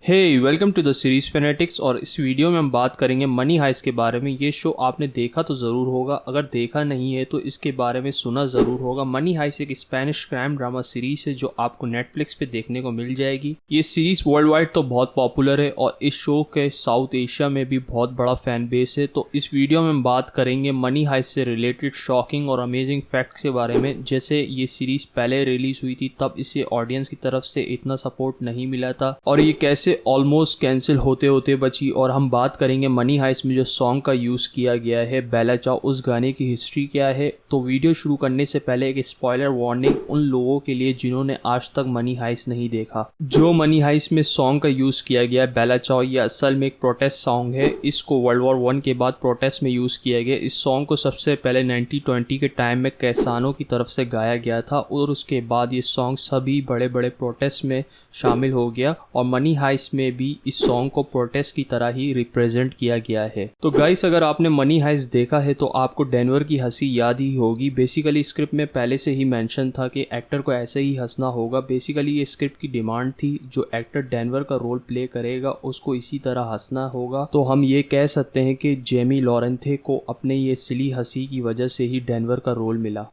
Hey welcome to the series fanatics. और इस video में हम बात करेंगे मनी हाइस्ट के बारे में। ये शो आपने देखा तो ज़रूर होगा, अगर देखा नहीं है तो इसके बारे में सुना ज़रूर होगा। मनी हाइस्ट एक स्पेनिश क्राइम ड्रामा सीरीज है जो आपको नेटफ्लिक्स पे देखने को मिल जाएगी। ये सीरीज वर्ल्ड वाइड तो बहुत पॉपुलर है और इस शो के साउथ एशिया में भी बहुत बड़ा फैन बेस है। तो इस वीडियो में हम बात करेंगे मनी हाइस्ट से रिलेटेड शॉकिंग और अमेजिंग फैक्ट्स के बारे में। जैसे ये सीरीज पहले रिलीज हुई थी तब इसे ऑडियंस की तरफ से इतना सपोर्ट नहीं मिला था और ये कैसे ऑलमोस्ट कैंसिल होते होते बची। और हम बात करेंगे मनी हाइस्ट में जो सॉन्ग का यूज़ किया गया है बेला चाओ, उस गाने की हिस्ट्री क्या है। तो वीडियो शुरू करने से पहले एक स्पॉइलर वार्निंग उन लोगों के लिए जिन्होंने आज तक मनी हाइस्ट नहीं देखा। जो मनी हाइस्ट में सॉन्ग का यूज़ किया गया है बेला चाओ, ये असल में एक प्रोटेस्ट सॉन्ग है। इसको वर्ल्ड वॉर 1 के बाद प्रोटेस्ट में यूज़ किया गया। इस सॉन्ग को सबसे पहले 1920 के टाइम में किसानों की तरफ से गाया गया था और उसके बाद ये सॉन्ग सभी बड़े बड़े प्रोटेस्ट में शामिल हो गया और मनी हाइस्ट में भी इस सॉन्ग को प्रोटेस्ट की तरह ही रिप्रेजेंट किया गया है। तो गाइस, अगर आपने मनी हाइस्ट देखा है तो आपको डेनवर की हंसी याद ही होगी। बेसिकली स्क्रिप्ट में पहले से ही मेंशन था कि एक्टर को ऐसे ही हंसना होगा। बेसिकली ये स्क्रिप्ट की डिमांड थी, जो एक्टर डेनवर का रोल प्ले करेगा उसको इसी तरह हंसना होगा। तो हम ये कह सकते हैं कि जेमी लॉरेंथे को अपने ये सिली हंसी की वजह से ही डेनवर का रोल मिला।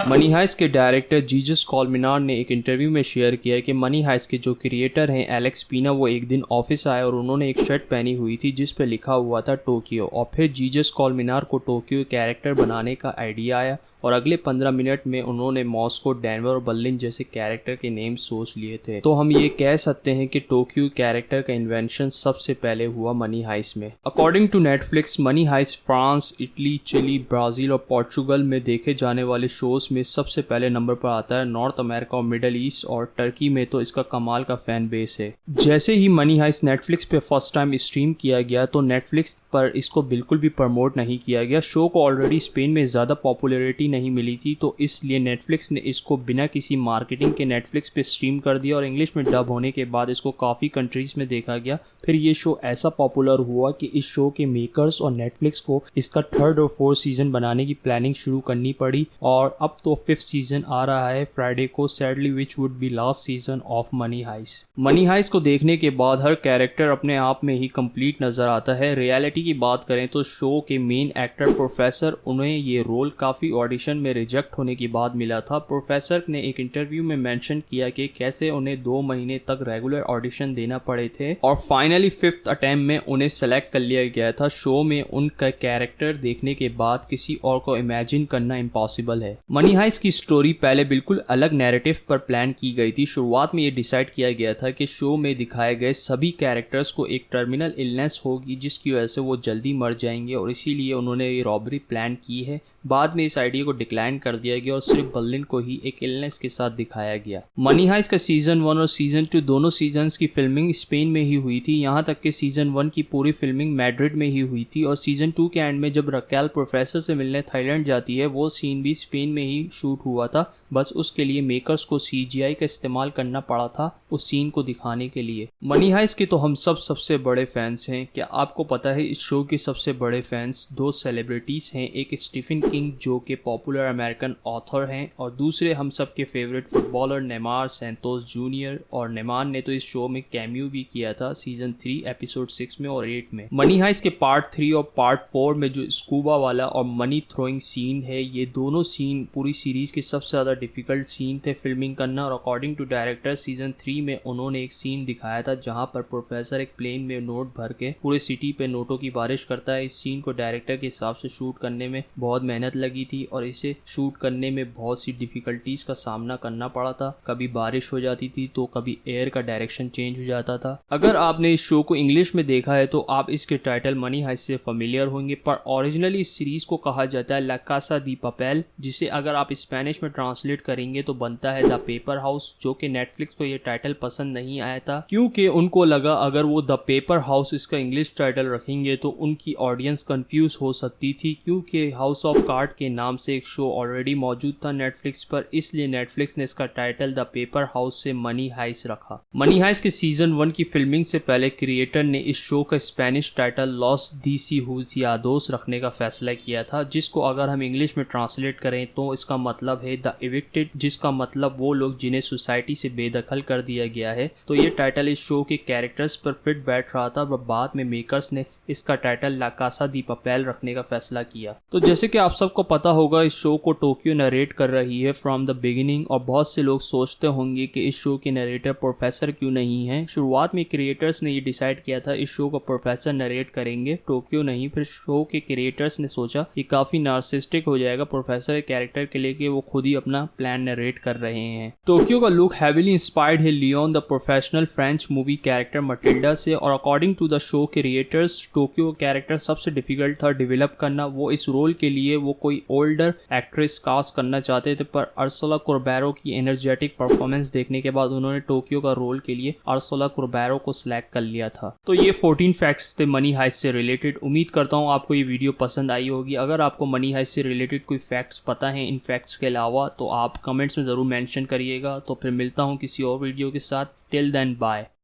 मनी हाइस्ट के डायरेक्टर जीजस कॉलमिनार ने एक इंटरव्यू में शेयर किया है कि मनी हाइस्ट के जो क्रिएटर हैं एलेक्स पीना, वो एक दिन ऑफिस आए और उन्होंने एक शर्ट पहनी हुई थी जिस पे लिखा हुआ था टोक्यो। और फिर जीजस कॉलमिनार को टोक्यो कैरेक्टर बनाने का आइडिया आया और अगले 15 मिनट में उन्होंने मॉस्को, डेनवर और बर्लिन जैसे कैरेक्टर के नेम सोच लिए थे। तो हम ये कह सकते हैं कि टोक्यो कैरेक्टर का इन्वेंशन सबसे पहले हुआ मनी हाइस्ट में। According to Netflix, Money Heist France, Italy, Chile, Brazil और पोर्चुगल में देखे जाने वाले शोज में सबसे पहले नंबर पर आता है। नॉर्थ अमेरिका और मिडल ईस्ट और टर्की में तो इसका कमाल का फैन बेस है। जैसे ही मनी हाइस्ट नेटफ्लिक्स पे फर्स्ट टाइम स्ट्रीम किया गया तो नेटफ्लिक्स पर इसको बिल्कुल भी प्रमोट नहीं किया गया। शो को ऑलरेडी स्पेन में ज़्यादा पॉपुलैरिटी नहीं मिली थी, तो इसलिए नेटफ्लिक्स ने इसको बिना किसी मार्केटिंग के नेटफ्लिक्स पे स्ट्रीम कर दिया और इंग्लिश में डब होने के बाद इसको काफ़ी कंट्रीज़ में देखा गया। फिर ये शो ऐसा पॉपुलर हुआ कि इस शो के मेकर्स और नेटफ्लिक्स को इसका 3rd और 4th सीजन बनाने की प्लानिंग शुरू करनी पड़ी और अब तो 5th सीजन आ रहा है फ्राइडे को, sadly which would be last season of Money Heist. Money Heist को देखने के बाद हर कैरेक्टर अपने आप में ही कंप्लीट नजर आता है। रियलिटी की बात करें तो शो के मेन एक्टर प्रोफेसर, उन्हें ये रोल काफ़ी ऑडिशन में रिजेक्ट होने के बाद मिला था। प्रोफेसर ने एक इंटरव्यू में मेंशन किया कि कैसे उन्हें 2 महीने तक रेगुलर ऑडिशन देना पड़े थे और फाइनली 5th अटेम्प्ट में उन्हें सेलेक्ट कर लिया गया था। शो में उनका कैरेक्टर देखने के बाद किसी और को इमेजिन करना इम्पॉसिबल है। मनी हाइस्ट की स्टोरी पहले बिल्कुल अलग नैरेटिव पर प्लान की गई थी। शुरुआत में ये डिसाइड किया गया था कि शो में दिखाए गए सभी कैरेक्टर्स को एक टर्मिनल इलनेस होगी जिसकी वजह से वो जल्दी मर जाएंगे और इसीलिए उन्होंने ये रॉबरी प्लान की है। बाद में इस आइडिया को डिक्लाइन कर दिया गया और सिर्फ बर्लिन को ही एक इलनेस के साथ दिखाया गया। मनी हाइस्ट का सीजन 1 और सीजन 2 दोनों सीजन्स की फिल्मिंग स्पेन में ही हुई थी। यहाँ तक कि सीजन 1 की पूरी फिल्मिंग मैड्रिड में ही हुई थी और सीजन 2 के एंड में जब रकेल प्रोफेसर से मिलने थाईलैंड जाती है वो सीन भी स्पेन में ही शूट हुआ था। बस उसके लिए मेकर्स को CGI का इस्तेमाल करना पड़ा था उस सीन को दिखाने के लिए। मनी हाइस्ट के तो हम सबसे बड़े फैंस हैं। क्या आपको पता है इस शो के सबसे बड़े फैंस 2 सेलिब्रिटीज हैं। एक स्टीफन किंग जो कि पॉपुलर अमेरिकन ऑथर हैं और दूसरे हम सब के favourite footballer Neymar Santos junior. और नेमार ने तो इस शो में कैमियो भी किया था सीजन 3 एपिसोड 6 में और 8 में। मनी हाइस्ट के पार्ट 3 और पार्ट 4 में जो स्कूबा वाला और मनी थ्रोइंग सीन है, ये दोनों सीन पूरी सीरीज के सबसे ज़्यादा डिफिकल्ट सीन थे फिल्मिंग करना। और अकॉर्डिंग टू डायरेक्टर सीजन 3 में उन्होंने एक सीन दिखाया था जहां पर प्रोफेसर एक प्लेन में नोट भर के पूरे सिटी पे नोटों की बारिश करता है। इस सीन को डायरेक्टर के हिसाब से शूट करने में बहुत मेहनत लगी थी और इसे शूट करने में बहुत सी डिफिकल्टीज का सामना करना पड़ा था। कभी बारिश हो जाती थी तो कभी एयर का डायरेक्शन चेंज हो जाता था। अगर आपने इस शो को इंग्लिश में देखा है तो आप इसके टाइटल मनी हाइस्ट से फेमिलियर होंगे, पर ओरिजिनली इस सीरीज को कहा जाता है ला कासा दी पापेल, जिसे अगर आप स्पेनिश में ट्रांसलेट करेंगे तो बनता है द पेपर हाउस। जो कि नेटफ्लिक्स को ये टाइटल पसंद नहीं आया था क्योंकि उनको लगा अगर वो द पेपर हाउस इसका इंग्लिश टाइटल रखेंगे तो उनकी ऑडियंस कंफ्यूज हो सकती थी, क्योंकि हाउस ऑफ कार्ड के नाम से एक शो ऑलरेडी मौजूद था नेटफ्लिक्स पर। इसलिए नेटफ्लिक्स ने इसका टाइटल द पेपर हाउस से मनी हाइस्ट रखा। मनी हाइस्ट के सीजन 1 की फिल्मिंग से पहले क्रिएटर ने इस शो का स्पेनिश टाइटल लॉस डीसिहुसियादोस रखने का फैसला किया था, जिसको अगर हम इंग्लिश में ट्रांसलेट करें तो इसका जिसका मतलब है द इविक्टेड, जिसका मतलब वो लोग जिन्हें सोसाइटी से बेदखल कर दिया गया है। तो ये टाइटल इस शो के कैरेक्टर्स पर फिट बैठ रहा था, और बाद में मेकर्स ने इसका टाइटल ला कासा दी पापेल रखने का फैसला किया। तो जैसे कि आप सबको पता होगा, इस शो को टोक्यो नरेट कर रही है फ्रॉम द बिगिनिंग, और बहुत से लोग सोचते होंगे कि इस शो के नरेटर प्रोफेसर क्यों नहीं है। शुरुआत में क्रिएटर्स ने ये डिसाइड किया था इस शो को प्रोफेसर नरेट करेंगे, टोक्यो नहीं। फिर शो के क्रिएटर्स ने सोचा ये काफी नार्सिस्टिक हो जाएगा प्रोफेसर कैरेक्टर के लिए कि वो खुद ही अपना प्लान नरेट कर रहे हैं। टोक्यो का लुक हैवीली इंस्पायर्ड है Leon the professional French movie character Mathilda से, और according to the show creators Tokyo character सबसे डिफिकल्ट था डेवलप करना। वो इस रोल के लिए वो कोई ओल्डर एक्ट्रेस कास्ट करना चाहते थे, पर अर्सुला कुर्बैरो की एनर्जेटिक परफॉर्मेंस देखने के बाद उन्होंने टोक्यो का रोल के लिए अर्सुला कुर्बैरो को सिलेक्ट कर लिया था। तो ये 14 फैक्ट्स थे मनी हाइस्ट से रिलेटेड। उम्मीद करता हूँ आपको ये वीडियो पसंद आई होगी। अगर आपको मनी हाइस्ट से रिलेटेड कोई फैक्ट्स पता है इन फैक्ट्स के अलावा, तो आप कमेंट्स में ज़रूर मेंशन करिएगा। तो फिर मिलता हूँ किसी और वीडियो के साथ। Till then bye.